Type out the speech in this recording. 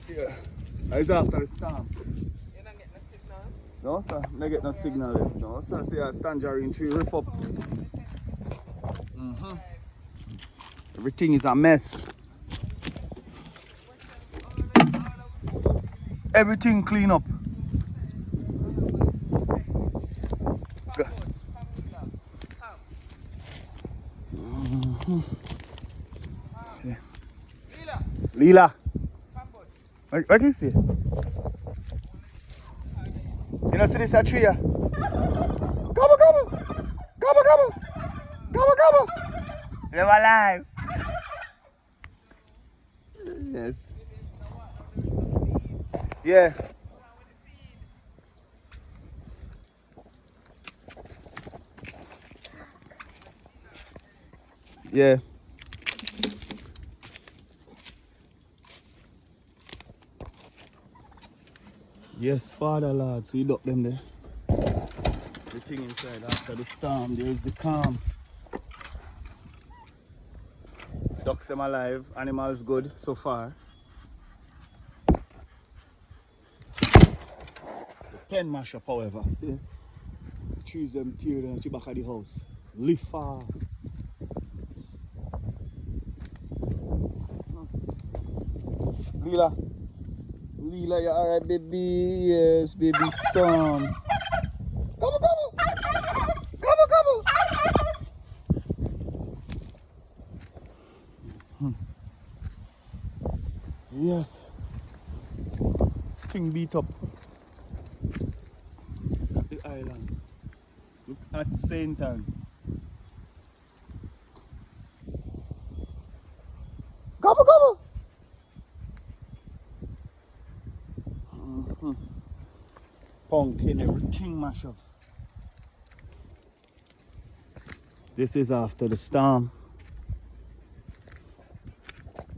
Yeah. It's after the storm. You don't get no signal? No, sir. I get no signal yet. No, sir. See a tangerine tree rip up. Everything is a mess. Everything clean up. Lila. What is this? You know, see this a tree here? Gobble, gobble! Gobble, gobble! Gobble, gobble! Live alive! Yes. Yeah. Yeah. Yes, Father Lord, so you duck them there. The thing inside after the storm, there's the calm. Ducks them alive, animals good so far. The pen mash up, however, see? The trees them tear down to the back of the house. Lift off. Lila. Lila, you alright, baby? Yes, baby Storm. Gobble, gobble! Gobble, gobble! Yes. Thing beat up. At the island. Look at St. Anne. Gobble, gobble! Pumpkin, everything mash up. This is after the storm.